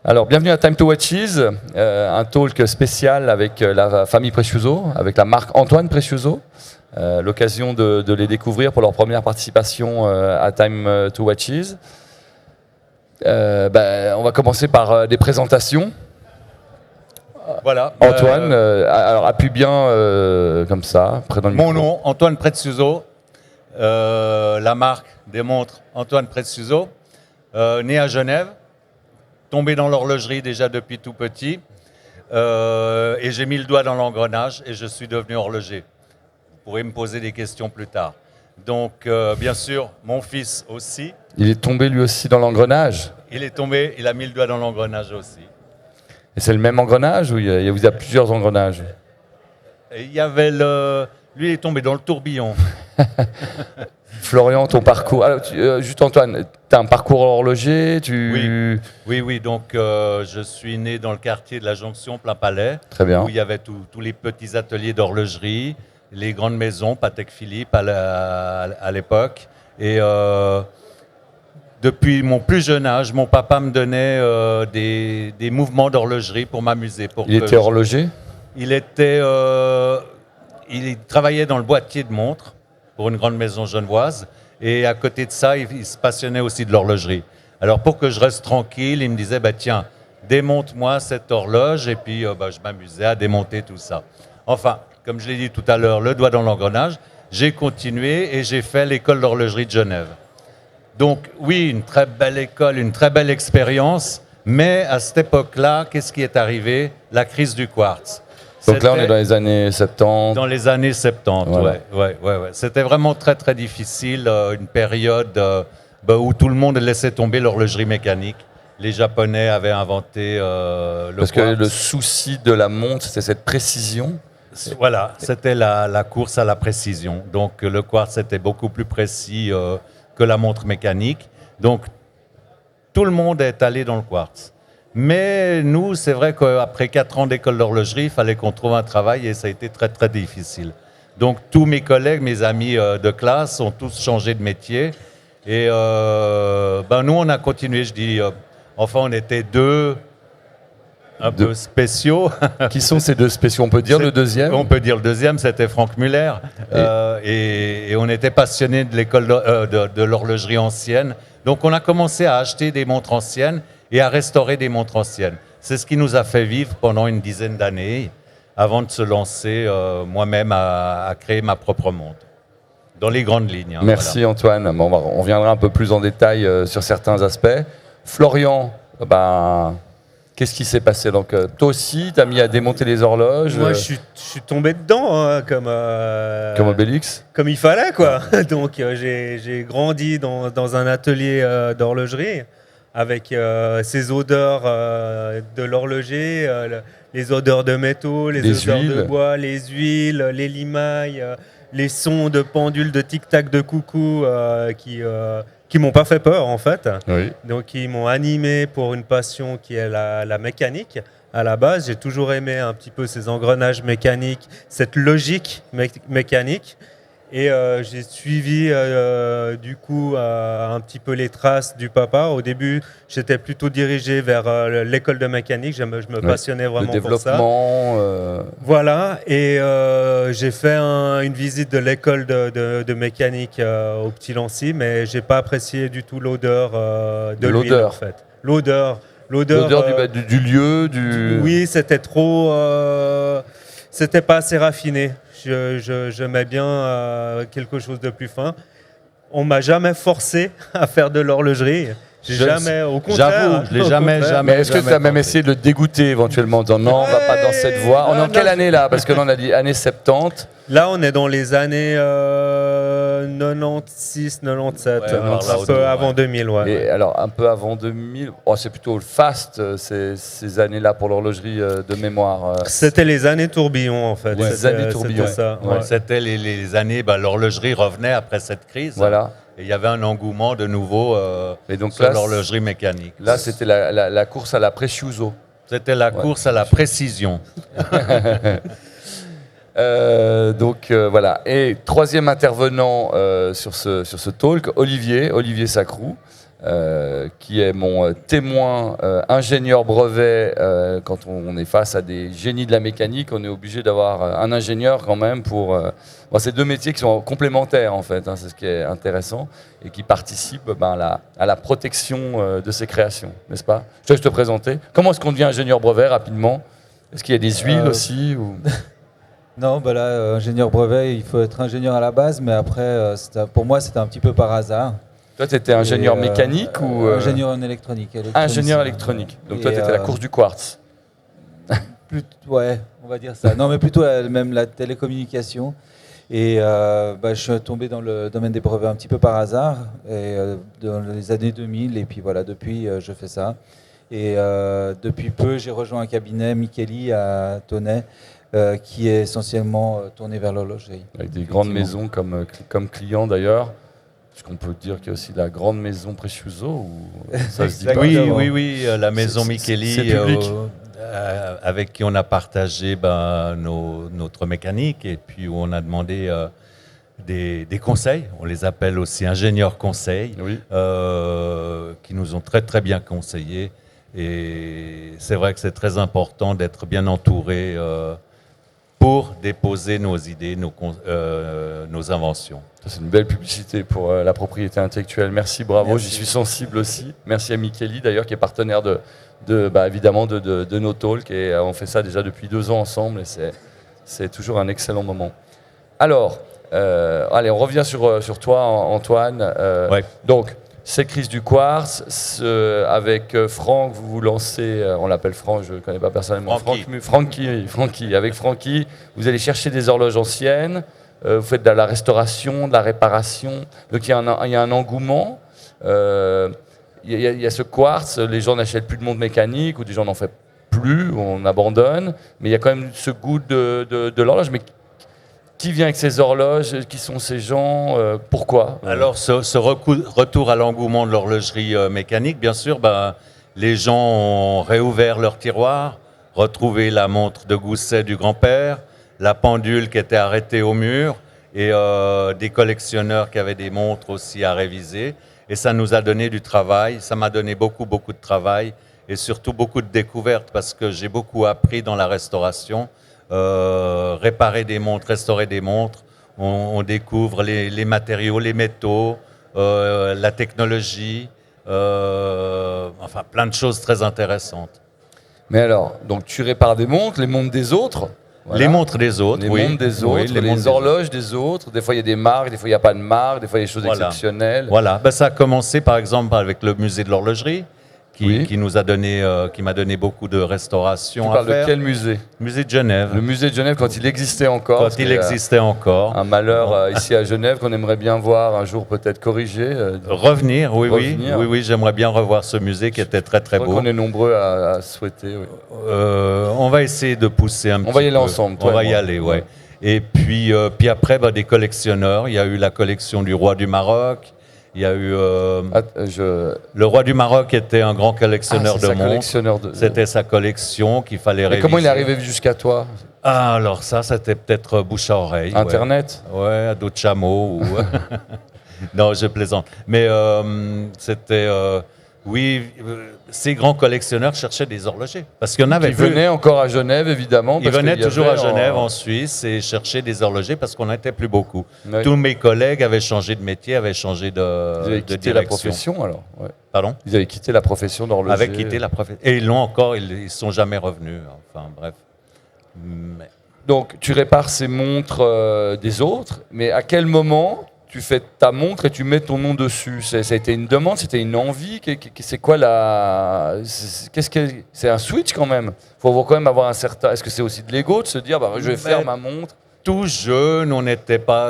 Alors, bienvenue à Time to Watches, un talk spécial avec la famille Precioso, avec la marque Antoine Precioso. L'occasion de les découvrir pour leur première participation à Time to Watches. On va commencer par des présentations. Voilà. Antoine, alors appuie bien comme ça, près dans le micro. Mon nom, Antoine Precioso. La marque des montres Antoine Precioso. Né à Genève, tombé dans l'horlogerie déjà depuis tout petit. Et j'ai mis le doigt dans l'engrenage et je suis devenu horloger. Vous pourrez me poser des questions plus tard. Donc, bien sûr, mon fils aussi. Il est tombé lui aussi dans l'engrenage. Il est tombé, il a mis le doigt dans l'engrenage aussi. Et c'est le même engrenage ou il y a plusieurs engrenages? Et il y avait lui, il est tombé dans le tourbillon. Florian, ton parcours. Alors, juste Antoine, tu as un parcours horloger Oui. Donc, je suis né dans le quartier de la Jonction, Plein Palais. Très bien. Où il y avait tous les petits ateliers d'horlogerie, les grandes maisons, Patek Philippe à l'époque. Et depuis mon plus jeune âge, mon papa me donnait des mouvements d'horlogerie pour m'amuser. Il était horloger? Il travaillait dans le boîtier de montres pour une grande maison genevoise. Et à côté de ça, il se passionnait aussi de l'horlogerie. Alors pour que je reste tranquille, il me disait, tiens, démonte-moi cette horloge. Et puis je m'amusais à démonter tout ça. Enfin, comme je l'ai dit tout à l'heure, le doigt dans l'engrenage, j'ai continué et j'ai fait l'école d'horlogerie de Genève. Donc oui, une très belle école, une très belle expérience. Mais à cette époque-là, qu'est-ce qui est arrivé? La crise du quartz. Donc là, on est dans les années 70. Dans les années 70, voilà. ouais. C'était vraiment très, très difficile, une période où tout le monde laissait tomber l'horlogerie mécanique. Les Japonais avaient inventé le Parce quartz. que le souci de la montre, c'est cette précision. Voilà, c'était la course à la précision. Donc le quartz était beaucoup plus précis que la montre mécanique. Donc tout le monde est allé dans le quartz. Mais nous, c'est vrai qu'après 4 ans d'école d'horlogerie, il fallait qu'on trouve un travail et ça a été très, très difficile. Donc, tous mes collègues, mes amis de classe ont tous changé de métier. Et nous, on a continué, je dis. Enfin, on était deux peu spéciaux. Qui sont ces deux spéciaux? On peut dire le deuxième? On peut dire le deuxième, c'était Franck Muller. Et on était passionnés de l'école de l'horlogerie ancienne. Donc, on a commencé à acheter des montres anciennes et à restaurer des montres anciennes. C'est ce qui nous a fait vivre pendant une dizaine d'années, avant de se lancer moi-même à créer ma propre montre, dans les grandes lignes. Merci voilà. Antoine. On reviendra un peu plus en détail sur certains aspects. Florian, qu'est-ce qui s'est passé? Donc, toi aussi, tu as mis à démonter les horloges. Moi, je suis tombé dedans, comme Obélix. Comme il fallait, quoi. Donc, j'ai grandi dans un atelier d'horlogerie, avec ces odeurs de l'horloger, les odeurs de métaux, les odeurs huiles. de bois, les huiles, les limailles, les sons de pendules, de tic-tac, de coucou qui m'ont pas fait peur, en fait. Oui. Donc, qui m'ont animé pour une passion qui est la mécanique. À la base, j'ai toujours aimé un petit peu ces engrenages mécaniques, cette logique mécanique. Et j'ai suivi du coup un petit peu les traces du papa. Au début, j'étais plutôt dirigé vers l'école de mécanique. Je me passionnais vraiment pour ça. Le développement. Voilà. Et j'ai fait une visite de l'école de mécanique au Petit Lancy, mais j'ai pas apprécié du tout l'odeur de l'huile, en fait. L'odeur du lieu. Oui, c'était trop. C'était pas assez raffiné. J'aimais bien quelque chose de plus fin. On m'a jamais forcé à faire de l'horlogerie. Au contraire. J'avoue, je l'ai jamais. Mais est-ce que tu as même essayé de le dégoûter éventuellement en disant non, on va pas dans cette voie? On est en quelle année là? Parce que là, on a dit années 70. Là, on est dans les années 96, 97, un peu avant 2000. Ouais. Et alors, un peu avant 2000, c'est plutôt le fast, ces années-là pour l'horlogerie de mémoire. C'était les années tourbillon, en fait. Ouais, les années tourbillon. C'était ça. Ouais. C'était les années, l'horlogerie revenait après cette crise. Voilà. Et il y avait un engouement de nouveau sur l'horlogerie mécanique. Là, c'était la course à la Precioso. C'était la course à la précision. Voilà. Et troisième intervenant sur ce talk, Olivier Sacrou. qui est mon témoin ingénieur brevet. Quand on est face à des génies de la mécanique, on est obligé d'avoir un ingénieur quand même pour... c'est deux métiers qui sont complémentaires en fait, c'est ce qui est intéressant, et qui participent à la protection de ces créations, n'est-ce pas? Je te laisse te présenter. Comment est-ce qu'on devient ingénieur brevet rapidement? Est-ce qu'il y a des huiles aussi ou... Non, là, ingénieur brevet, il faut être ingénieur à la base, mais après, pour moi, c'était un petit peu par hasard. Toi, tu étais ingénieur mécanique ou... Ingénieur en électronique. Ingénieur électronique. Donc toi, tu étais la course du quartz. Ouais, on va dire ça. Non, mais plutôt même la télécommunication. Et je suis tombé dans le domaine des brevets un petit peu par hasard, et, dans les années 2000. Et puis voilà, depuis, je fais ça. Et depuis peu, j'ai rejoint un cabinet, Micheli, à Tonnet, qui est essentiellement tourné vers l'horlogerie. Avec des grandes maisons comme clients d'ailleurs. Est-ce qu'on peut dire qu'il y a aussi la grande maison Precioso ou ça se dit pas? Oui, la maison Micheli, avec qui on a partagé notre mécanique et puis où on a demandé des conseils. On les appelle aussi ingénieurs conseils, qui nous ont très très bien conseillés. Et c'est vrai que c'est très important d'être bien entouré pour déposer nos idées, nos inventions. C'est une belle publicité pour la propriété intellectuelle. Merci, bravo, j'y suis sensible aussi. Merci à Micheli d'ailleurs, qui est partenaire évidemment de nos talks, et on fait ça déjà depuis 2 ans ensemble, et c'est toujours un excellent moment. Alors, allez, on revient sur toi, Antoine. Donc, c'est Crise du Quartz. Avec Franck, vous vous lancez, on l'appelle Franck, je ne le connais pas personnellement. Francky. Avec Francky, vous allez chercher des horloges anciennes, vous faites de la restauration, de la réparation. Donc il y a un engouement. Il y a ce quartz, les gens n'achètent plus de montres mécaniques, ou des gens n'en font plus, on abandonne. Mais il y a quand même ce goût de l'horloge. Mais qui vient avec ces horloges? Qui sont ces gens? Pourquoi? Alors, ce retour à l'engouement de l'horlogerie mécanique, bien sûr, les gens ont réouvert leurs tiroirs, retrouvé la montre de gousset du grand-père, la pendule qui était arrêtée au mur, et des collectionneurs qui avaient des montres aussi à réviser. Et ça nous a donné du travail, ça m'a donné beaucoup de travail, et surtout beaucoup de découvertes, parce que j'ai beaucoup appris dans la restauration. Réparer des montres, restaurer des montres, on découvre les matériaux, les métaux, la technologie, plein de choses très intéressantes. Mais alors, donc tu répares des montres, les montres des autres? Voilà. Les montres des autres, les montres des autres, les horloges des autres. Des fois il y a des marques, des fois il n'y a pas de marque, des fois il y a des choses exceptionnelles. Voilà, ça a commencé par exemple avec le musée de l'horlogerie, qui m'a donné beaucoup de restauration. Tu parles de quel musée? Musée de Genève. Le musée de Genève, quand il existait encore. Quand il existait encore. Un malheur ici à Genève qu'on aimerait bien voir un jour peut-être corrigé. Revenir, oui, j'aimerais bien revoir ce musée qui était très très beau. On est nombreux à souhaiter. Oui. On va essayer de pousser un petit peu. On va y aller ensemble. On va y aller, oui. Et puis après, des collectionneurs. Il y a eu la collection du roi du Maroc. Il y a eu le roi du Maroc était un grand collectionneur de montres. C'était sa collection qu'il fallait réviser. Et comment il est arrivé jusqu'à toi? Alors ça, c'était peut-être bouche à oreille. Internet? Ouais, à dos de chameau. Non, je plaisante. Mais c'était... ces grands collectionneurs cherchaient des horlogers. Parce qu'il y en avait. Ils venaient encore à Genève, évidemment. Ils venaient toujours à Genève, en Suisse, et cherchaient des horlogers parce qu'on n'était plus beaucoup. Oui. Tous mes collègues avaient changé de métier, avaient changé de Ils avaient quitté la profession, alors. Ouais. Pardon? Ils avaient quitté la profession d'horloger. Avaient quitté la profession. Et ils l'ont encore, ils ne sont jamais revenus. Enfin, bref. Mais... Donc, tu répares ces montres des autres, mais à quel moment tu fais ta montre et tu mets ton nom dessus? Ça a été une demande, c'était une envie? C'est quoi c'est un switch quand même? Il faut quand même avoir un certain... Est-ce que c'est aussi de l'ego de se dire je vais faire ma montre? Tout jeune,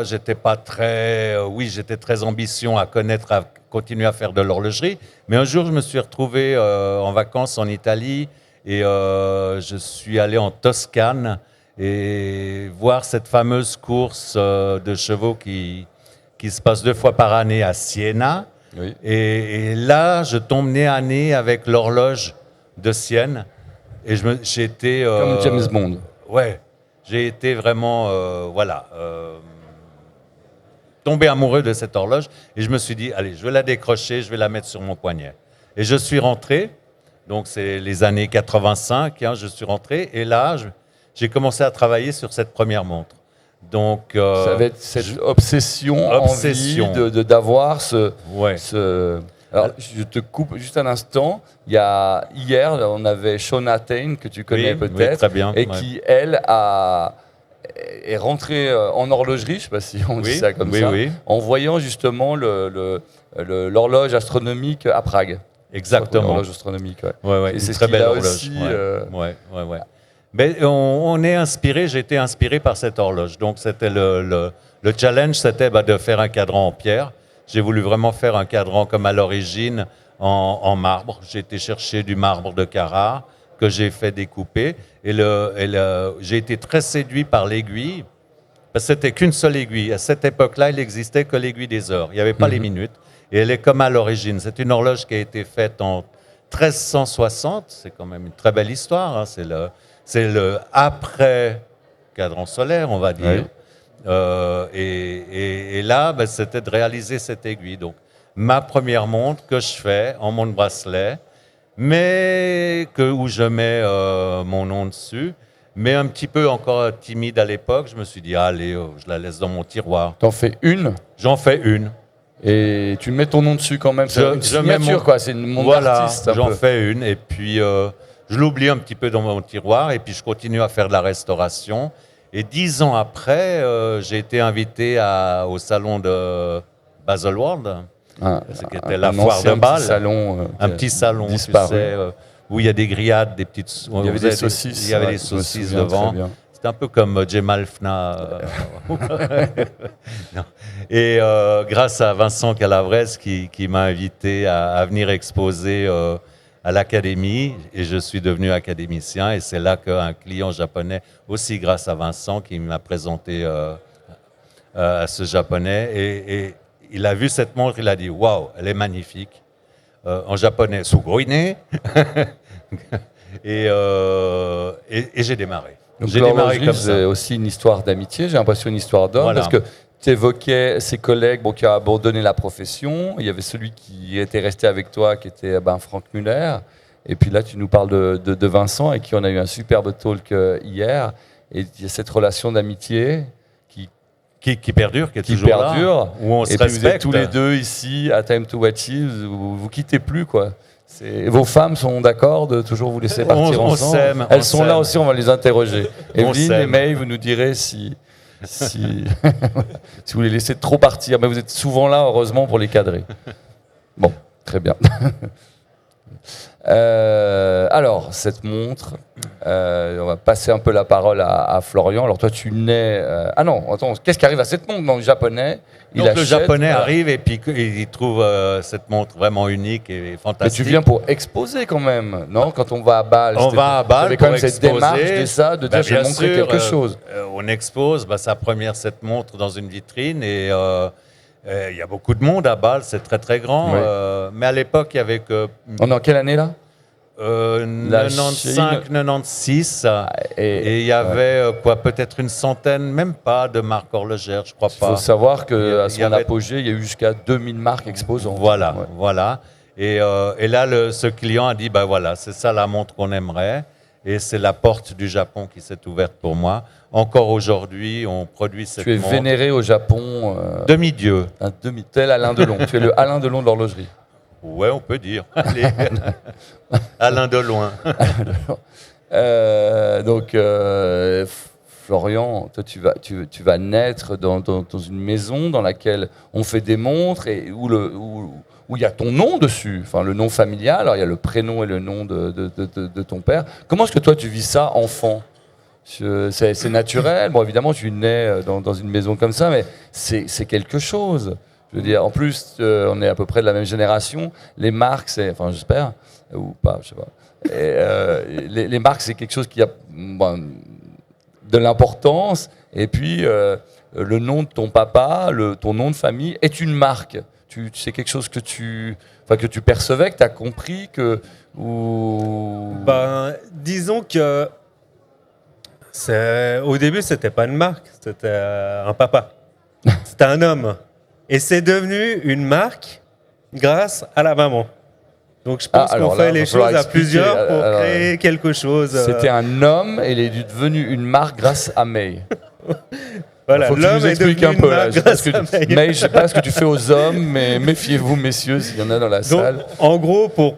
j'étais pas très... j'étais très ambitieux à connaître, à continuer à faire de l'horlogerie. Mais un jour, je me suis retrouvé en vacances en Italie et je suis allé en Toscane et voir cette fameuse course de chevaux qui se passe 2 fois par année à Siena. Oui. Et là, je tombe nez à nez avec l'horloge de Sienne. Et j'ai été... Comme James Bond. Ouais. J'ai été vraiment... tombé amoureux de cette horloge et je me suis dit, allez, je vais la décrocher, je vais la mettre sur mon poignet. Et je suis rentré, donc c'est les années 85, hein, je suis rentré et là, j'ai commencé à travailler sur cette première montre. Donc, ça va être cette obsession. Envie d'avoir Alors, je te coupe juste un instant. Hier, on avait Shona Tain, que tu connais peut-être, oui, très bien, et qui, elle, est rentrée en horlogerie, je ne sais pas si on dit ça comme ça, en voyant justement l'horloge astronomique à Prague. Exactement. L'horloge astronomique, et c'est une très belle horloge. Aussi, Mais on est inspiré, j'ai été inspiré par cette horloge. Donc, c'était le challenge, c'était de faire un cadran en pierre. J'ai voulu vraiment faire un cadran comme à l'origine en marbre. J'ai été chercher du marbre de Carrare que j'ai fait découper. Et j'ai été très séduit par l'aiguille, parce que c'était qu'une seule aiguille. À cette époque-là, il n'existait que l'aiguille des heures. Il n'y avait pas les minutes. Et elle est comme à l'origine. C'est une horloge qui a été faite en 1360. C'est quand même une très belle histoire. Hein. C'est le après cadran solaire, on va dire. Oui. Et là, c'était de réaliser cette aiguille. Donc, ma première montre que je fais en montre bracelet, mais où je mets mon nom dessus, mais un petit peu encore timide à l'époque. Je me suis dit, allez, je la laisse dans mon tiroir. T'en fais une ? J'en fais une. Et tu mets ton nom dessus quand même. C'est une signature, quoi. C'est une montre d'artiste. J'en fais une, et puis je l'oublie un petit peu dans mon tiroir, et puis je continue à faire de la restauration. Et 10 ans après, j'ai été invité au salon de Baselworld, qui était la foire de Bâle. Un petit salon, disparu. Tu sais, où il y a des grillades, des petites... Il y avait des saucisses. Il y avait des saucisses devant. C'était un peu comme Jemal Fna. Et grâce à Vincent Calabrese qui m'a invité à venir exposer à l'académie, et je suis devenu académicien, et c'est là qu'un client japonais, aussi grâce à Vincent, qui m'a présenté à ce japonais, et il a vu cette montre, il a dit « Waouh, elle est magnifique !» En japonais, « Sugoine !» Et j'ai démarré. Donc l'horlogerie, c'est aussi une histoire d'amitié, j'ai l'impression une histoire d'homme, parce que tu évoquais ses collègues qui ont abandonné la profession. Il y avait celui qui était resté avec toi, qui était Franck Muller. Et puis là, tu nous parles de Vincent, avec qui on a eu un superbe talk hier. Et il y a cette relation d'amitié qui perdure, qui est toujours là, où on se respecte. Et puis vous êtes tous les deux ici, à Time to Watch It, vous ne quittez plus, quoi. Vos femmes sont d'accord de toujours vous laisser partir ensemble. Elles sont là aussi, on va les interroger. Evelyne et May, vous nous direz si vous les laissez trop partir. Mais vous êtes souvent là, heureusement, pour les cadrer. Bon, très bien. Alors, cette montre, on va passer un peu la parole à Florian. Alors toi, tu nais... Ah non, attends, qu'est-ce qui arrive à cette montre dans le japonais? Donc le japonais arrive et puis il trouve cette montre vraiment unique et fantastique. Mais tu viens pour exposer quand même, non? Quand on va à Bâle, on va à Bâle quand même cette démarche de dire je vais montrer quelque chose. On expose cette montre dans une vitrine et il y a beaucoup de monde à Bâle, c'est très très grand. Oui. Mais à l'époque, il y avait que... On est en quelle année là? 95, 96, et il y avait peut-être une centaine, même pas, de marques horlogères, je crois pas. Il faut savoir qu'à son apogée, il y a eu jusqu'à 2000 marques exposantes. Voilà. Et là, ce client a dit, voilà, c'est ça la montre qu'on aimerait, et c'est la porte du Japon qui s'est ouverte pour moi. Encore aujourd'hui, on produit cette montre. Tu es vénéré au Japon. Demi-dieu. Tel Alain Delon. Tu es le Alain Delon de l'horlogerie. Ouais, on peut dire. Allez. Alain Delon. Donc, Florian, toi, tu vas naître dans une maison dans laquelle on fait des montres et où il y a ton nom dessus, enfin le nom familial. Alors il y a le prénom et le nom de ton père. Comment est-ce que toi tu vis ça, enfant? C'est naturel. Bon, évidemment, tu nais dans une maison comme ça, mais c'est quelque chose. Je veux dire, en plus, on est à peu près de la même génération. Les marques, enfin, j'espère, ou pas, je sais pas. Et, les marques, c'est quelque chose qui a de l'importance. Et puis, le nom de ton papa, ton nom de famille est une marque. C'est quelque chose que tu percevais, que tu as compris, disons que au début, c'était pas une marque, c'était un papa. C'était un homme. Et c'est devenu une marque grâce à la maman. Donc je pense qu'on fait les choses à plusieurs pour créer quelque chose. C'était un homme et il est devenu une marque grâce à May. Voilà, faut que l'homme tu nous est devenu expliques un une peu là. marque grâce à May. May, je sais pas ce que tu fais aux hommes, mais méfiez-vous, messieurs, s'il y en a dans la Donc, salle. en gros, pour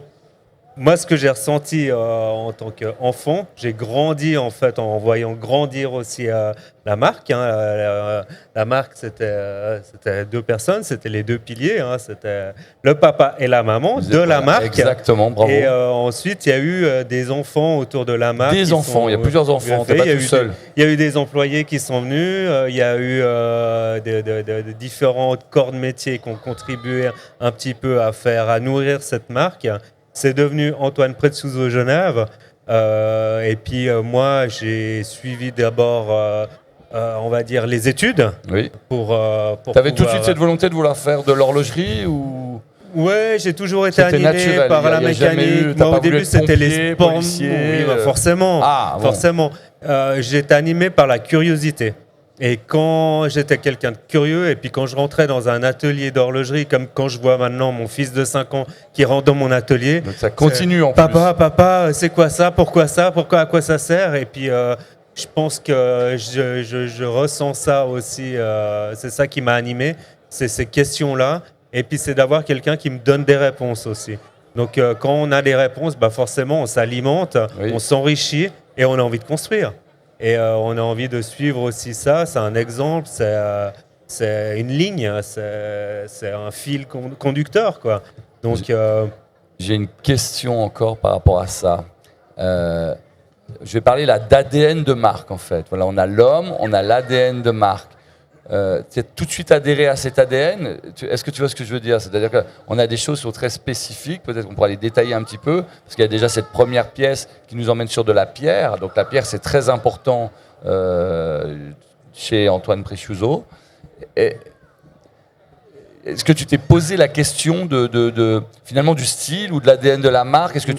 moi, ce que j'ai ressenti en tant qu'enfant, j'ai grandi en fait en voyant grandir aussi la marque. La marque, c'était deux personnes, c'était les deux piliers, c'était le papa et la maman de la marque. Exactement, bravo. Et ensuite, il y a eu des enfants autour de la marque. Des enfants, il y a plusieurs enfants, t'es pas tout seul. Il y a eu des employés qui sont venus, il y a eu de différents corps de métier qui ont contribué un petit peu à nourrir cette marque. C'est devenu Antoine Prezioso Genève. Et puis moi, j'ai suivi d'abord, on va dire, les études. Oui. Pour t'avais tout de suite cette volonté de vouloir faire de l'horlogerie ou... Ouais, j'ai toujours été C'était animé naturel, par la mécanique. Moi, au début, c'était les sports. policier, Oui, forcément. Ah, bon. Forcément. J'étais animé par la curiosité. Et quand j'étais quelqu'un de curieux, et puis quand je rentrais dans un atelier d'horlogerie, comme quand je vois maintenant mon fils de 5 ans qui rentre dans mon atelier. Donc ça continue en plus. Papa, c'est quoi ça? Pourquoi, à quoi ça sert? Et puis je pense que je ressens ça aussi. C'est ça qui m'a animé, c'est ces questions-là. Et puis c'est d'avoir quelqu'un qui me donne des réponses aussi. Donc quand on a des réponses, forcément on s'alimente, Oui. on s'enrichit et on a envie de construire. Et on a envie de suivre aussi ça. C'est un exemple, c'est une ligne, c'est un fil conducteur, quoi. Donc, J'ai une question encore par rapport à ça. Je vais parler là d'ADN de marque en fait. Voilà, on a l'homme, on a l'ADN de marque. Tu as tout de suite adhéré à cet ADN. Est-ce que tu vois ce que je veux dire? C'est-à-dire qu'on a des choses qui sont très spécifiques, peut-être qu'on pourra les détailler un petit peu, parce qu'il y a déjà cette première pièce qui nous emmène sur de la pierre. Donc la pierre, c'est très important chez Antoine Prezioso. Est-ce que tu t'es posé la question finalement du style ou de l'ADN de la marque? Est-ce que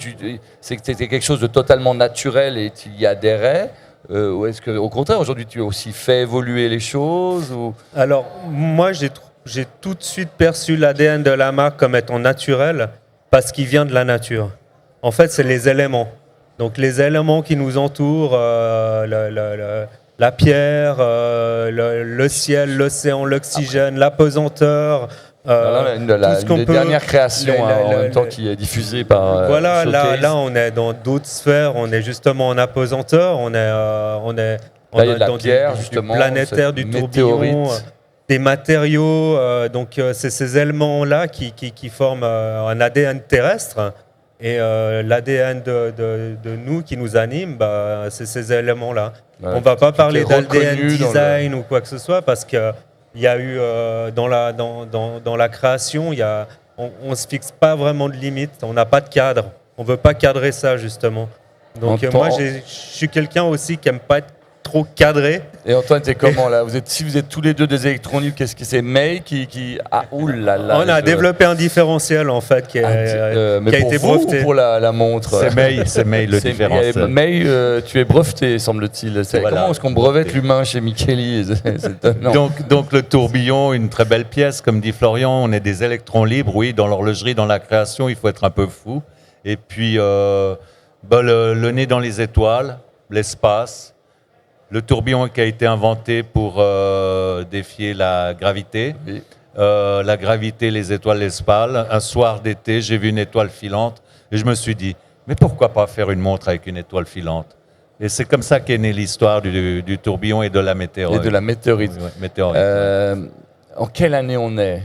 c'était quelque chose de totalement naturel et tu y adhérais? Ou est-ce qu'au contraire, aujourd'hui, tu as aussi fait évoluer les choses ou... Alors, moi, j'ai tout de suite perçu l'ADN de la marque comme étant naturel parce qu'il vient de la nature. En fait, c'est les éléments. Donc, les éléments qui nous entourent, la pierre, le ciel, l'océan, l'oxygène, la pesanteur... une des dernières créations en même temps qui est diffusée par voilà, Showcase. là on est dans d'autres sphères, on est justement en apesanteur, on est Là, il y a de la dans pierre, du justement, planétaire, du tourbillon, des matériaux, donc c'est ces éléments-là qui forment un ADN terrestre. Et l'ADN de nous qui nous anime, c'est ces éléments-là. Ouais, on ne va pas parler d'ADN reconnu design ou quoi que ce soit parce que il y a eu dans la création, on ne se fixe pas vraiment de limite, on n'a pas de cadre, on ne veut pas cadrer ça justement. Donc moi je suis quelqu'un aussi qui n'aime pas être trop cadré. Et Antoine, t'es comment là? Si vous êtes tous les deux des électroniques, qu'est-ce que c'est? May ah oulala. On a développé un différentiel en fait qui a été breveté. Pour la montre. C'est May le différentiel. May, tu es breveté, semble-t-il. Voilà. Comment est-ce qu'on brevette l'humain chez Micheli? Donc le tourbillon, une très belle pièce, comme dit Florian, on est des électrons libres, oui, dans l'horlogerie, dans la création, il faut être un peu fou. Et puis le nez dans les étoiles, l'espace, le tourbillon qui a été inventé pour défier la gravité. Oui. La gravité, les étoiles, l'espace. Un soir d'été, j'ai vu une étoile filante et je me suis dit, mais pourquoi pas faire une montre avec une étoile filante? Et c'est comme ça qu'est née l'histoire du tourbillon et de la météorite. Et de la météorite. Oui, météorite. En quelle année on est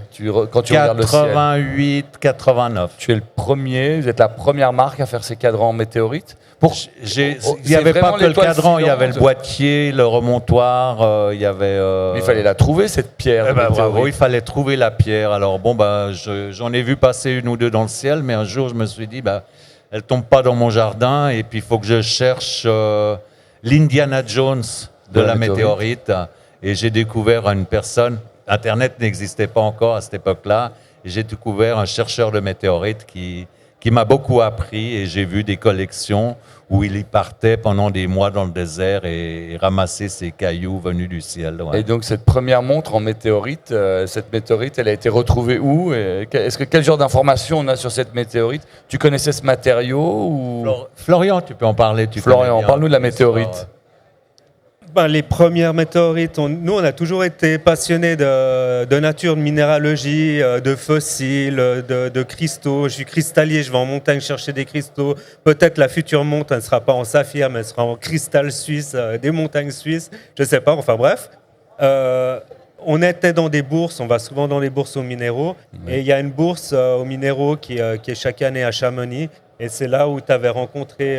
quand tu regardes le ciel? 88, 89. Tu es le premier, vous êtes la première marque à faire ces cadrans en météorite. Il n'y avait pas que le cadran, il y avait le boîtier, le remontoir, il y avait... Il fallait la trouver, cette pierre. Bravo, il fallait trouver la pierre. Alors bon, j'en ai vu passer une ou deux dans le ciel, mais un jour je me suis dit, elle tombe pas dans mon jardin, et puis il faut que je cherche l'Indiana Jones de la météorite. Et j'ai découvert une personne, Internet n'existait pas encore à cette époque-là, et j'ai découvert un chercheur de météorites qui qui m'a beaucoup appris, et j'ai vu des collections où il y partait pendant des mois dans le désert et ramassait ces cailloux venus du ciel. Ouais. Et donc cette première montre en météorite, cette météorite, elle a été retrouvée où? Quel genre d'informations on a sur cette météorite? Tu connaissais ce matériau ou... Florian, tu peux en parler. Florian, parle-nous de la météorite. Les premières météorites, nous on a toujours été passionnés de nature, de minéralogie, de fossiles, de cristaux. Je suis cristallier, je vais en montagne chercher des cristaux. Peut-être la future montre, elle ne sera pas en saphir, mais elle sera en cristal suisse, des montagnes suisses, je ne sais pas, enfin bref. On était dans des bourses, on va souvent dans les bourses aux minéraux, et il y a une bourse aux minéraux qui est chaque année à Chamonix, et c'est là où tu avais rencontré...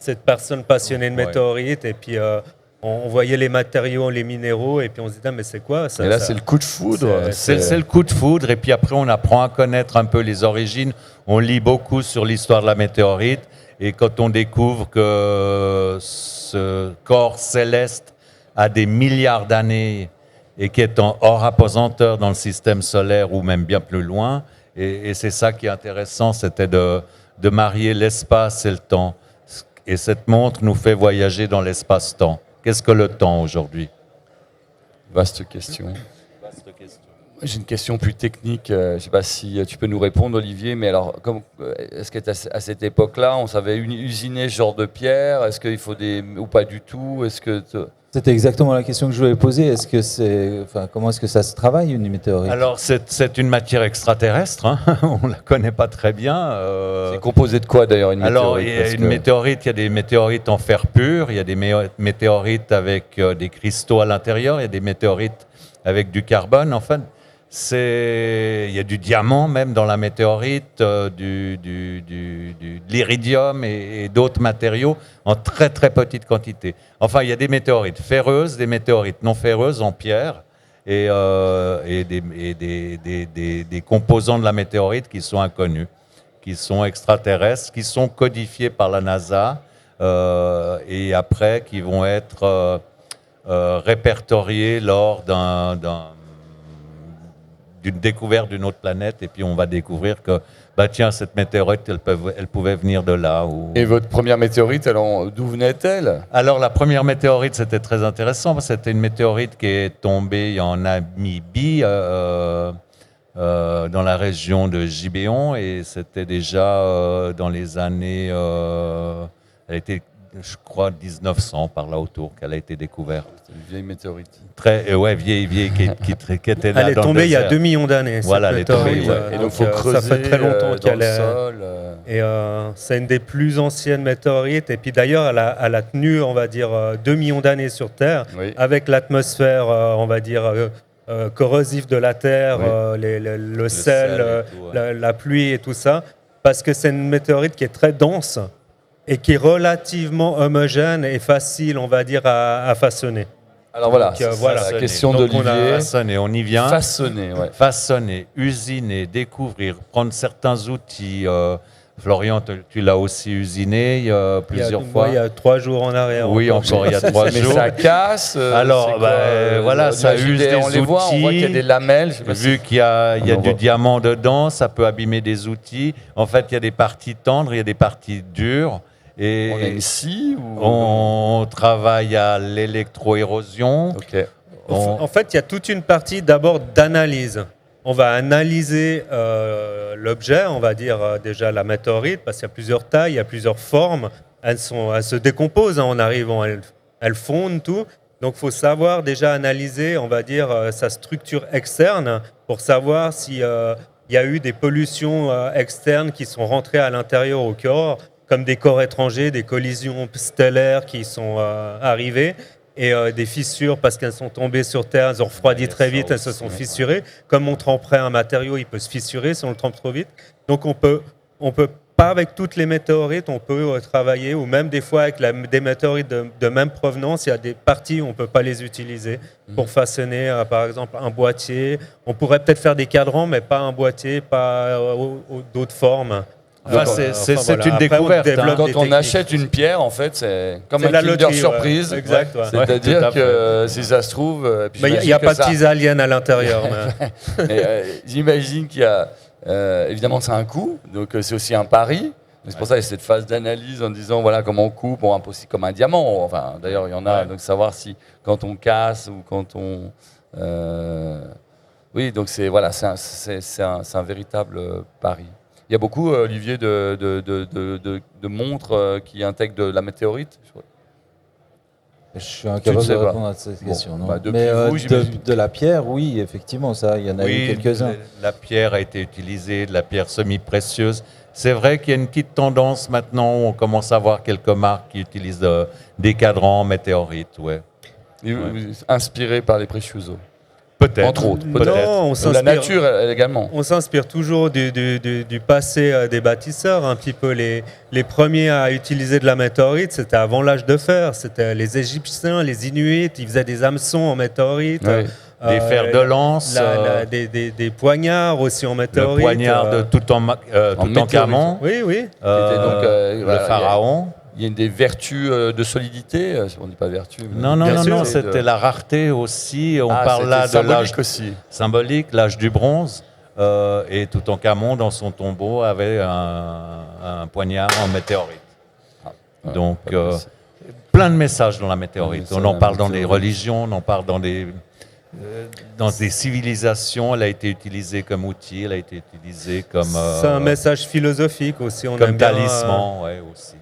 cette personne passionnée de météorites, et puis on voyait les matériaux, les minéraux, et puis on se disait, mais c'est quoi ça? Et là, c'est le coup de foudre. C'est le coup de foudre, et puis après, on apprend à connaître un peu les origines. On lit beaucoup sur l'histoire de la météorite, et quand on découvre que ce corps céleste a des milliards d'années et qui est en hors apesanteur dans le système solaire, ou même bien plus loin, et c'est ça qui est intéressant, c'était de marier l'espace et le temps. Et cette montre nous fait voyager dans l'espace-temps. Qu'est-ce que le temps aujourd'hui? Vaste question. J'ai une question plus technique. Je ne sais pas si tu peux nous répondre, Olivier. Mais alors, est-ce qu'à cette époque-là, on savait usiner ce genre de pierre? Est-ce qu'il faut ou pas du tout? C'était exactement la question que je voulais poser. Comment est-ce que ça se travaille, une météorite? Alors, c'est une matière extraterrestre. Hein. On ne la connaît pas très bien. C'est composé de quoi, d'ailleurs, une météorite? Alors, il y a des météorites en fer pur. Il y a des météorites avec des cristaux à l'intérieur. Il y a des météorites avec du carbone. Enfin, il y a du diamant même dans la météorite, de l'iridium et d'autres matériaux en très très petite quantité. Enfin, il y a des météorites ferreuses, des météorites non ferreuses en pierre et des composants de la météorite qui sont inconnus, qui sont extraterrestres, qui sont codifiés par la NASA et après qui vont être répertoriés lors d'une découverte d'une autre planète, et puis on va découvrir que tiens, cette météorite, elle pouvait venir de là. Et votre première météorite, d'où venait-elle? Alors la première météorite, c'était très intéressant, c'était une météorite qui est tombée en Namibie, dans la région de Gibéon, et c'était déjà dans les années... elle était, je crois, 1900 par là autour qu'elle a été découverte. C'est une vieille météorite. Vieille qui était là. Elle est tombée il y a 2 millions d'années. Voilà, elle est tombée. Et donc, il faut creuser ça fait très longtemps qu'elle est. Sol. Et c'est une des plus anciennes météorites. Et puis d'ailleurs, elle a tenu, on va dire, 2 millions d'années sur Terre, avec l'atmosphère, on va dire, corrosive de la Terre, le sel, la pluie et tout ça. Parce que c'est une météorite qui est très dense et qui est relativement homogène et facile, on va dire, à façonner. Alors voilà, voilà la question d'Olivier. Façonner, on y vient. Façonner, usiner, découvrir, prendre certains outils. Florian, tu l'as aussi usiné plusieurs fois. Il y a 3 jours en arrière. Oui, encore il y a 3 jours. Mais ça casse. Alors, voilà, ça use des outils. On voit qu'il y a des lamelles. Vu qu'il y a du diamant dedans, ça peut abîmer des outils. En fait, il y a des parties tendres, il y a des parties dures. Et on a une scie on travaille à l'électroérosion. Okay. En fait, il y a toute une partie d'abord d'analyse. On va analyser l'objet, on va dire déjà la météorite, parce qu'il y a plusieurs tailles, il y a plusieurs formes. Elles se décomposent en arrivant, elles fondent tout. Donc il faut savoir déjà analyser, on va dire, sa structure externe pour savoir s'il y a eu des pollutions externes qui sont rentrées à l'intérieur au corps, comme des corps étrangers, des collisions stellaires qui sont arrivées, et des fissures parce qu'elles sont tombées sur Terre, elles ont refroidi très vite, elles se sont fissurées. Comme on tremperait un matériau, il peut se fissurer si on le trempe trop vite. Donc on peut pas avec toutes les météorites, on peut travailler, ou même des fois avec des météorites de même provenance, il y a des parties où on ne peut pas les utiliser pour façonner, par exemple, un boîtier. On pourrait peut-être faire des cadrans, mais pas un boîtier, pas d'autres formes. C'est une découverte. Quand on achète une pierre, en fait, c'est comme un Kinder Surprise. Exact. C'est-à-dire que si ça se trouve... Il n'y a pas de petits aliens à l'intérieur. J'imagine qu'il y a Évidemment, ça a un coût, donc c'est aussi un pari. C'est pour ça qu'il y a cette phase d'analyse en disant voilà comment on coupe, on impossible comme un diamant. Enfin, d'ailleurs, il y en a, donc savoir si quand on casse ou quand on. Oui, donc c'est voilà, c'est un véritable pari. Il y a beaucoup, Olivier, de montres qui intègrent de la météorite. Je suis incapable de répondre à cette question. Non. Mais de la pierre, oui, effectivement, ça, il y en a eu quelques-uns. La pierre a été utilisée, de la pierre semi-précieuse. C'est vrai qu'il y a une petite tendance maintenant où on commence à voir quelques marques qui utilisent des cadrans météorites. Ouais. Inspirés par les Precioso. Peut-être. Entre autres. Non, la nature également. On s'inspire toujours du passé des bâtisseurs. Un petit peu les premiers à utiliser de la météorite, c'était avant l'âge de fer. C'était les Égyptiens, les Inuits. Ils faisaient des hameçons en météorite. Oui. Des fers de lance. Des poignards aussi en météorite. Le poignard de Toutankhamon. Oui. Donc, le pharaon. Il y a des vertus de solidité, on ne dit pas vertus. Non, c'était la rareté aussi. On parle là de l'âge aussi. Symbolique, l'âge du bronze. Et Toutankhamon, dans son tombeau, avait un poignard en météorite. Donc, plein de messages dans la météorite. On en parle dans les religions, on en parle dans des civilisations. Elle a été utilisée comme outil, elle a été utilisée comme... C'est un message philosophique aussi. Comme talisman, aussi.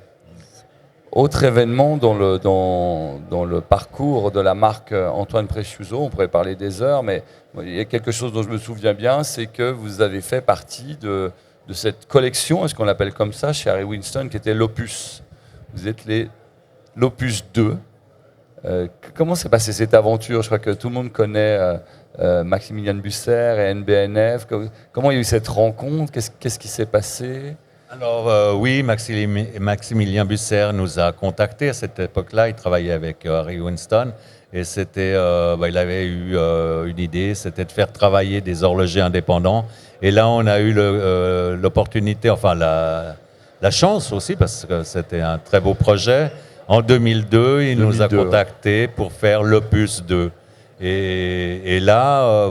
Autre événement dans le parcours de la marque Antoine Precioso, on pourrait parler des heures, mais il y a quelque chose dont je me souviens bien, c'est que vous avez fait partie de cette collection, est-ce qu'on l'appelle comme ça, chez Harry Winston, qui était l'Opus. Vous êtes l'Opus 2. Comment s'est passée cette aventure? Je crois que tout le monde connaît Maximilien Busser et NBNF. Comment il y a eu cette rencontre? Qu'est-ce qui s'est passé? Alors oui, Maximilien Busser nous a contactés à cette époque-là. Il travaillait avec Harry Winston et il avait eu une idée, c'était de faire travailler des horlogers indépendants. Et là, on a eu l'opportunité, enfin la chance aussi, parce que c'était un très beau projet. En 2002, il nous a contactés pour faire l'Opus 2. Et là,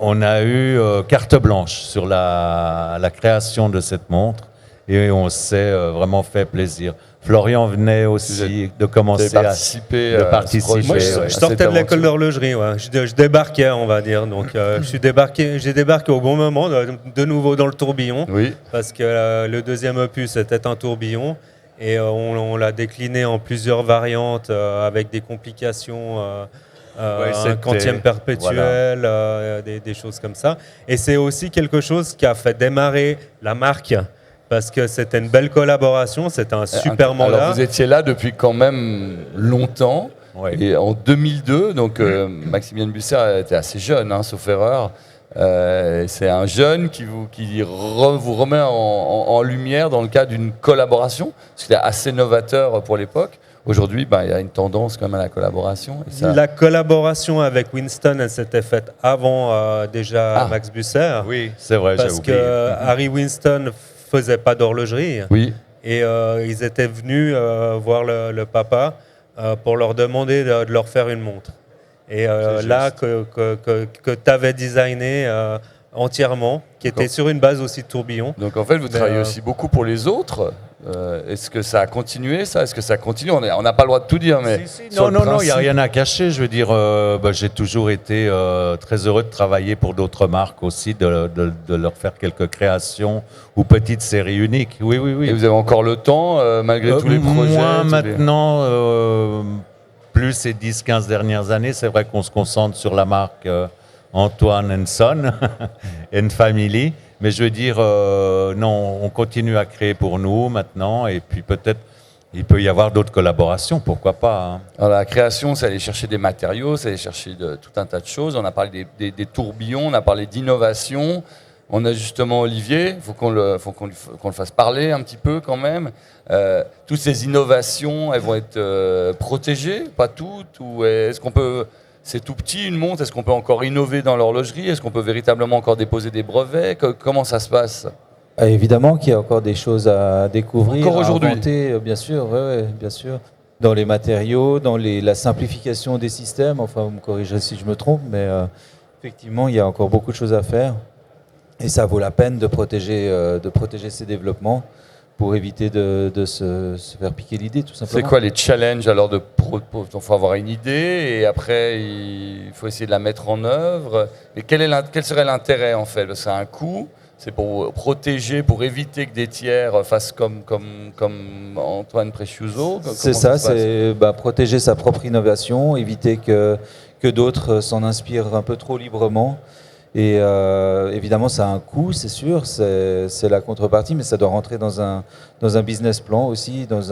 on a eu carte blanche sur la création de cette montre et on s'est vraiment fait plaisir. Florian venait aussi de commencer à participer. Moi, je sortais de l'école d'horlogerie, je débarquais, on va dire. Donc, j'ai débarqué au bon moment, de nouveau dans le tourbillon, parce que le deuxième opus était un tourbillon et on l'a décliné en plusieurs variantes avec des complications. Un quantième perpétuel, des choses comme ça. Et c'est aussi quelque chose qui a fait démarrer la marque parce que c'était une belle collaboration, c'était un super mandat. Alors vous étiez là depuis quand même longtemps. Et en 2002, donc Maximilien Busser était assez jeune, sauf erreur. C'est un jeune qui vous remet en lumière dans le cadre d'une collaboration, ce qui est assez novateur pour l'époque. Aujourd'hui, il y a une tendance quand même à la collaboration. La collaboration avec Winston, elle s'était faite avant déjà Max Busser. Oui, c'est vrai, parce que Harry Winston faisait pas d'horlogerie. Oui. Et ils étaient venus voir le papa pour leur demander de leur faire une montre. Et là, que tu avais designé entièrement, qui était sur une base aussi de tourbillon. Donc en fait, vous travaillez aussi beaucoup pour les autres. Est-ce que ça a continué, ça? Est-ce que ça continue? On n'a pas le droit de tout dire, mais... Non, il n'y a rien à cacher. Je veux dire, j'ai toujours été très heureux de travailler pour d'autres marques aussi, de leur faire quelques créations ou petites séries uniques. Oui. Et vous avez encore le temps, malgré tous les projets? Moi, maintenant, plus ces 10-15 dernières années, c'est vrai qu'on se concentre sur la marque Antoine & Son and Family. Mais je veux dire, non, on continue à créer pour nous maintenant, et puis peut-être il peut y avoir d'autres collaborations, pourquoi pas. Alors, la création, c'est aller chercher des matériaux, c'est aller chercher tout un tas de choses. On a parlé des tourbillons, on a parlé d'innovation. On a justement Olivier, il faut qu'on le fasse parler un petit peu quand même. Toutes ces innovations, elles vont être protégées, pas toutes, ou est-ce qu'on peut... C'est tout petit, une montre. Est-ce qu'on peut encore innover dans l'horlogerie? Est-ce qu'on peut véritablement encore déposer des brevets? Comment ça se passe? Évidemment qu'il y a encore des choses à découvrir, encore aujourd'hui. À inventer, bien sûr, bien sûr. Dans les matériaux, dans la simplification des systèmes. Enfin, vous me corrigerez si je me trompe, mais effectivement, il y a encore beaucoup de choses à faire. Et ça vaut la peine de protéger ces développements pour éviter de se faire piquer l'idée, tout simplement. C'est quoi les challenges alors il faut avoir une idée et après il faut essayer de la mettre en œuvre. Et quel serait l'intérêt en fait? C'est un coût, c'est pour protéger, pour éviter que des tiers fassent comme Antoine Presciuso. C'est ça, c'est protéger sa propre innovation, éviter que d'autres s'en inspirent un peu trop librement. Et évidemment, ça a un coût, c'est sûr, c'est la contrepartie, mais ça doit rentrer dans un business plan aussi, dans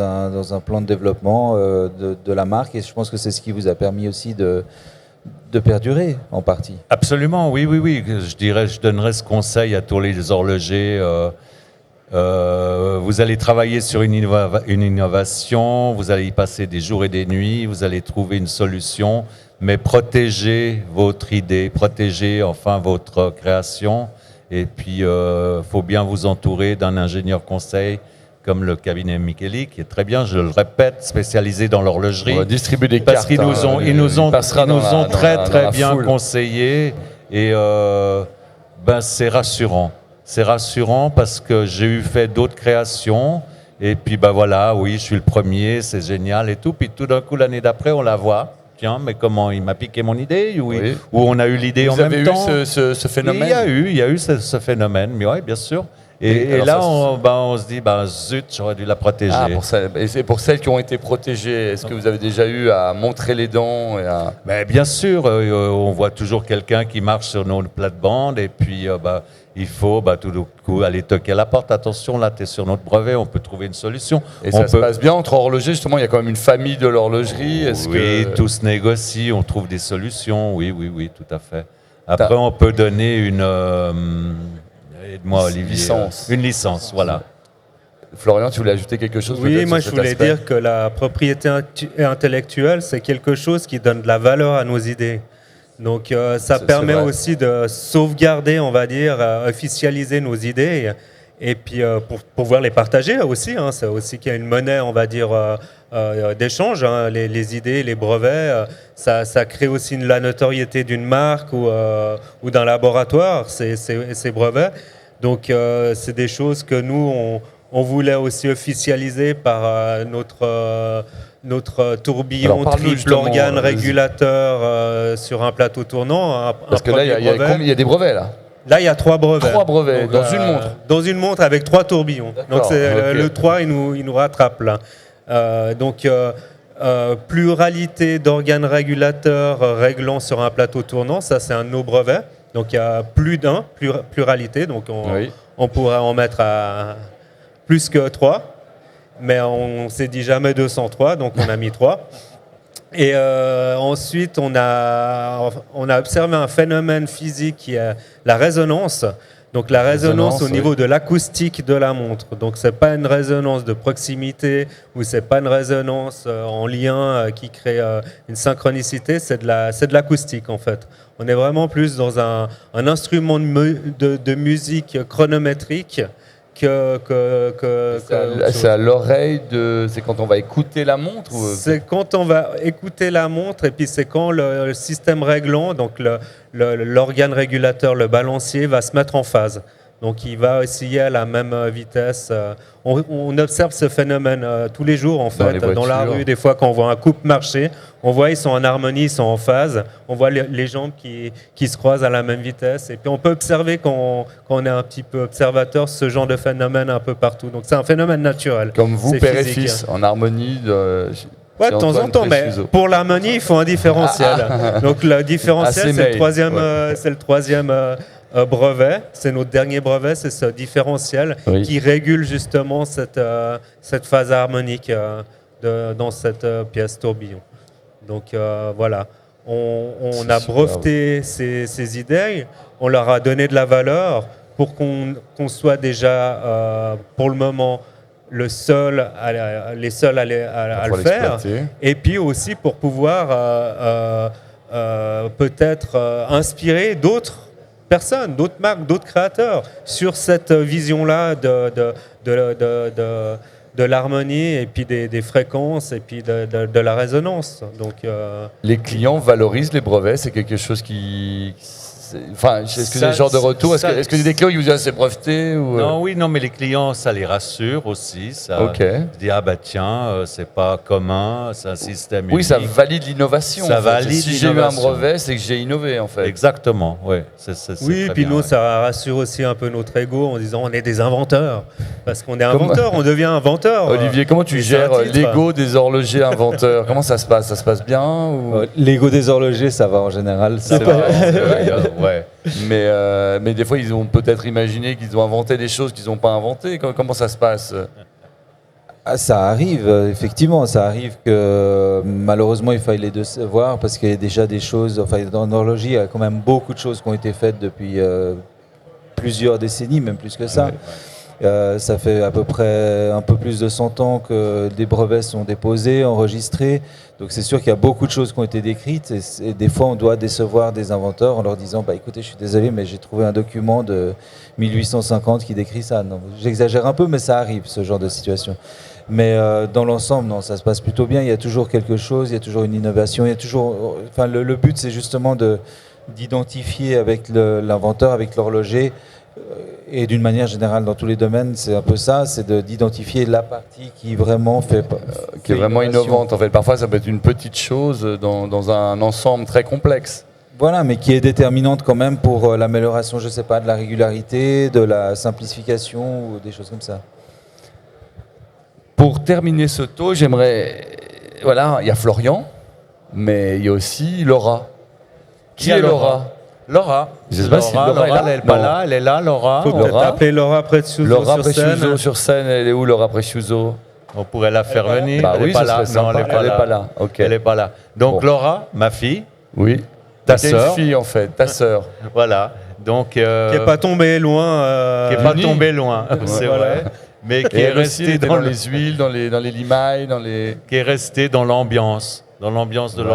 un plan de développement de la marque. Et je pense que c'est ce qui vous a permis aussi de perdurer en partie. Absolument, oui. Je donnerais ce conseil à tous les horlogers. Vous allez travailler sur une innovation, vous allez y passer des jours et des nuits, vous allez trouver une solution, mais protégez votre idée, protégez enfin votre création. Et puis, faut bien vous entourer d'un ingénieur conseil comme le cabinet Micheli, qui est très bien, je le répète, spécialisé dans l'horlogerie. On va distribuer des parce cartes. Ils nous ont très bien foule. conseillés. Et c'est rassurant. C'est rassurant parce que j'ai fait d'autres créations. Et puis, voilà, oui, je suis le premier, c'est génial et tout. Puis tout d'un coup, l'année d'après, on la voit. Tiens, mais comment il m'a piqué mon idée ou on a eu l'idée en même temps. Vous avez eu ce phénomène? Il y a eu ce phénomène, mais oui, bien sûr. Et là, on se dit, zut, j'aurais dû la protéger. Et c'est pour celles qui ont été protégées, est-ce que vous avez déjà eu à montrer les dents Mais bien sûr, on voit toujours quelqu'un qui marche sur nos plates-bandes et puis il faut tout d'un coup aller toquer à la porte. Attention, là, tu es sur notre brevet, on peut trouver une solution. Et ça se passe bien entre horlogers, justement, il y a quand même une famille de l'horlogerie. Tout se négocie, on trouve des solutions, oui, tout à fait. Après, on peut donner une... Aide-moi, Olivier. Une licence, voilà. Florian, tu voulais ajouter quelque chose? Oui, moi je voulais dire que la propriété intellectuelle, c'est quelque chose qui donne de la valeur à nos idées. Donc ça permet aussi de sauvegarder, on va dire, officialiser nos idées et puis pour pouvoir les partager aussi. C'est aussi qu'il y a une monnaie, on va dire, d'échange. Les idées, les brevets, ça crée aussi la notoriété d'une marque ou d'un laboratoire, ces brevets. Donc c'est des choses que nous, on voulait aussi officialiser par notre tourbillon triple organe régulateur sur un plateau tournant. Parce que là, il y a des brevets là. Là, il y a 3 brevets. 3 brevets, donc, dans une montre. Dans une montre avec 3 tourbillons. Donc le 3, il nous rattrape là. Pluralité d'organes régulateurs réglant sur un plateau tournant, ça c'est un de nos brevets. Donc il y a plus d'un, pluralité, donc on pourrait en mettre à plus que 3, mais on s'est dit jamais 203, donc on a mis 3. Et ensuite, on a observé un phénomène physique qui est la résonance. Donc la résonance au niveau de l'acoustique de la montre. Donc c'est pas une résonance de proximité ou c'est pas une résonance en lien qui crée une synchronicité, c'est de l'acoustique en fait. On est vraiment plus dans un instrument de musique chronométrique c'est à l'oreille c'est quand on va écouter la montre C'est quand on va écouter la montre et puis c'est quand le système réglant, donc l'organe régulateur, le balancier, va se mettre en phase. Donc il va osciller à la même vitesse. On observe ce phénomène tous les jours en fait. Dans la rue, des fois quand on voit un couple marcher, on voit ils sont en harmonie, ils sont en phase. On voit les jambes qui se croisent à la même vitesse. Et puis on peut observer quand on est un petit peu observateur ce genre de phénomène un peu partout. Donc c'est un phénomène naturel. Comme vous, père et fils, en harmonie de temps en temps, mais pour l'harmonie, il faut un différentiel. Donc le différentiel, c'est le troisième brevet, c'est notre dernier brevet, c'est ce différentiel qui régule justement cette phase harmonique dans cette pièce tourbillon. Donc voilà, on a breveté ces idées, on leur a donné de la valeur pour qu'on soit déjà pour le moment les seuls à le faire, et puis aussi pour pouvoir peut-être inspirer d'autres personnes, d'autres marques, d'autres créateurs sur cette vision-là de l'harmonie et puis des fréquences et puis de la résonance. Donc, les clients valorisent les brevets, c'est quelque chose Enfin, est-ce que c'est le genre de retour? Est-ce que des clients qui vous disent c'est breveté ou... Non, mais les clients, ça les rassure aussi. Ça Ok. dit, ah bah tiens, c'est pas commun, c'est un système Oui, unique. ça valide l'innovation. Ça en fait. valide Si j'ai eu un l'innovation. brevet, c'est que j'ai innové en fait. Exactement, oui. Oui, puis nous, ça rassure aussi un peu notre ego en disant on est des inventeurs. Parce qu'on est inventeurs, on devient inventeur. Olivier, comment tu Et c'est un gères titre. l'ego des horlogers inventeurs? Comment ça se passe? Ça se passe bien ou... L'ego des horlogers, ça va en général. C'est C'est pas- vrai. Ouais. Mais des fois, ils ont peut-être imaginé qu'ils ont inventé des choses qu'ils n'ont pas inventées. Comment ça se passe? Ah, ça arrive, effectivement, ça arrive que malheureusement il faille les décevoir parce qu'il y a déjà des choses, enfin dans l'horlogerie il y a quand même beaucoup de choses qui ont été faites depuis plusieurs décennies, même plus que ça. Ça fait à peu près un peu plus de 100 ans que des brevets sont déposés, enregistrés. Donc c'est sûr qu'il y a beaucoup de choses qui ont été décrites et des fois on doit décevoir des inventeurs en leur disant bah écoutez je suis désolé mais j'ai trouvé un document de 1850 qui décrit ça. Non, j'exagère un peu mais ça arrive ce genre de situation. Mais dans l'ensemble non ça se passe plutôt bien. Il y a toujours quelque chose, il y a toujours une innovation, il y a toujours. Enfin le but c'est justement d'identifier avec l'inventeur, avec l'horloger. Et d'une manière générale dans tous les domaines, c'est un peu ça, c'est d'identifier la partie qui vraiment Qui est vraiment innovante en fait. Parfois, ça peut être une petite chose dans un ensemble très complexe. Voilà, mais qui est déterminante quand même pour l'amélioration, je sais pas, de la régularité, de la simplification ou des choses comme ça. Pour terminer ce talk, j'aimerais... Voilà, il y a Florian, mais il y a aussi Laura. Qui est Laura? Laura. Je sais pas si Laura est là. Elle n'est pas là, elle est là, Laura. Faut peut-être appeler Laura Prezioso Laura sur Prezioso scène. sur scène, elle est où Laura Prezioso? On pourrait la faire venir. Bah Elle oui, n'est pas ce là. serait Non, sympa. Elle n'est pas là. Ok. Elle n'est pas là. Donc Bon. Laura, ma fille, Oui. ta T'es sœur. une fille en fait, ta sœur. Voilà. Donc, Qui n'est pas tombé loin. qui est pas Uni. tombée loin, c'est Voilà. vrai. Mais qui Et est elle aussi, elle restée était dans dans les huiles, dans les limailles, dans les... qui est restée dans l'ambiance de Voilà,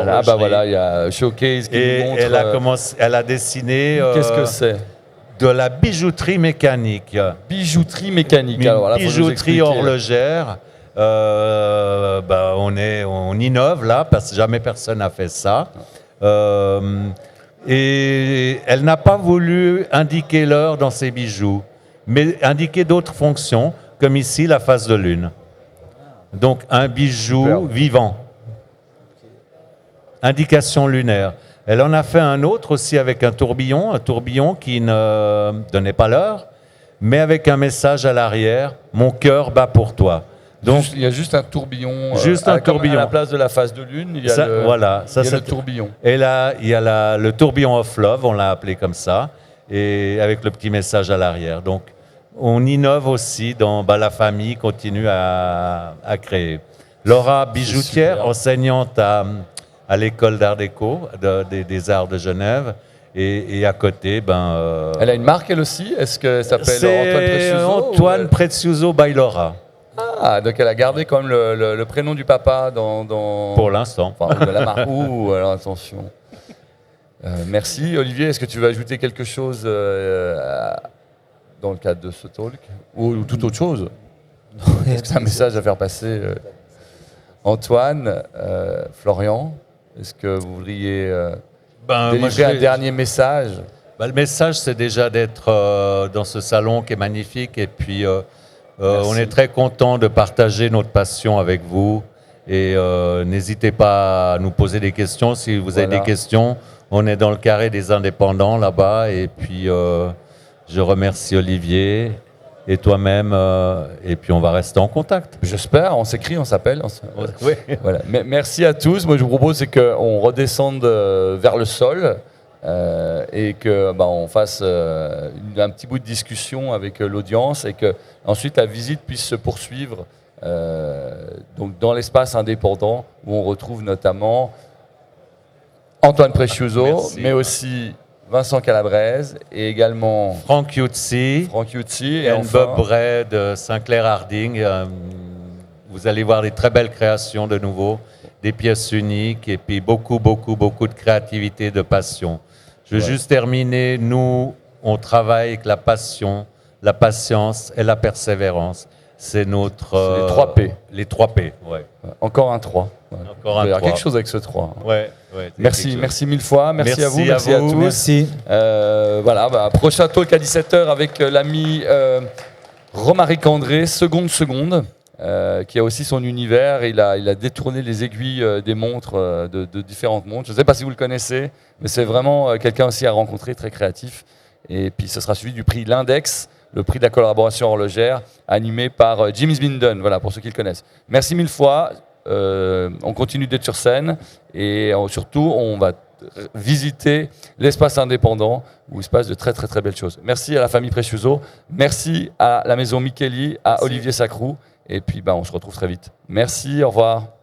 l'horlogerie. bah voilà, il y a Showcase qui Et nous montre... elle a dessiné Qu'est-ce que c'est? de la bijouterie mécanique. Bijouterie mécanique. Une Alors là, faut nous bijouterie expliquer. horlogère. On innove là parce que jamais personne n'a fait ça. Et elle n'a pas voulu indiquer l'heure dans ses bijoux, mais indiquer d'autres fonctions, comme ici la phase de lune. Donc un bijou Superbe. vivant. Indication lunaire. Elle en a fait un autre aussi avec un tourbillon qui ne donnait pas l'heure, mais avec un message à l'arrière, mon cœur bat pour toi. Donc Il y a juste un tourbillon. Juste un comme tourbillon. À la place de la phase de lune, il y a ça, le, voilà, ça il y a le c'est tourbillon. Et là, il y a le tourbillon of love, on l'a appelé comme ça, et avec le petit message à l'arrière. Donc, on innove aussi dans la famille continue à créer. Laura, bijoutière, super. enseignante à l'école d'art déco des arts de Genève, et à côté, Elle a une marque elle aussi? Est-ce que ça s'appelle Antoine c'est Prezioso? Antoine Prezioso by Laura, Ah, donc elle a gardé quand même le prénom du papa dans... pour l'instant. Enfin, de la marque. Ouh, alors attention. Merci. Olivier, est-ce que tu veux ajouter quelque chose dans le cadre de ce talk? Ou toute autre chose? Est-ce que c'est un message à faire passer Antoine, Florian, est-ce que vous voudriez délivrer un dernier message? Le message, c'est déjà d'être dans ce salon qui est magnifique, et puis on est très content de partager notre passion avec vous, et n'hésitez pas à nous poser des questions si vous avez Voilà. des questions. On est dans le carré des indépendants là-bas, et puis je remercie Olivier et toi-même, et puis on va rester en contact. J'espère, on s'écrit, on s'appelle. Oui. Voilà. Merci à tous. Moi, je vous propose c'est qu'on redescende vers le sol et que on fasse un petit bout de discussion avec l'audience, et que ensuite la visite puisse se poursuivre donc dans l'espace indépendant, où on retrouve notamment Antoine Prezioso, Merci. mais aussi Vincent Calabrese et également Franck Yuzzi Franck Yuzzi et Bob Bray de Sinclair Harding. Vous allez voir des très belles créations de nouveau, des pièces uniques, et puis beaucoup de créativité, de passion. Je veux juste terminer. Nous, on travaille avec la passion, la patience et la persévérance. c'est notre... C'est les 3 P. Les 3 P, ouais. Encore un 3. Ouais. Encore un Il y a 3. quelque chose avec ce 3. Ouais, Merci mille fois, merci à vous, Merci merci à vous. tous. Merci. Voilà, prochain talk à 17h avec l'ami Romaric André, seconde, qui a aussi son univers. Il a détourné les aiguilles des montres de différentes montres. Je ne sais pas si vous le connaissez, mais c'est vraiment quelqu'un aussi à rencontrer, très créatif. Et puis ce sera suivi du prix L'Index, le prix de la collaboration horlogère, animé par James Binden, voilà, pour ceux qui le connaissent. Merci mille fois. On continue d'être sur scène et surtout, on va visiter l'espace indépendant où il se passe de très très très belles choses. Merci à la famille Precioso, merci à la maison Micheli, à Olivier Sacrou, et puis on se retrouve très vite. Merci, au revoir.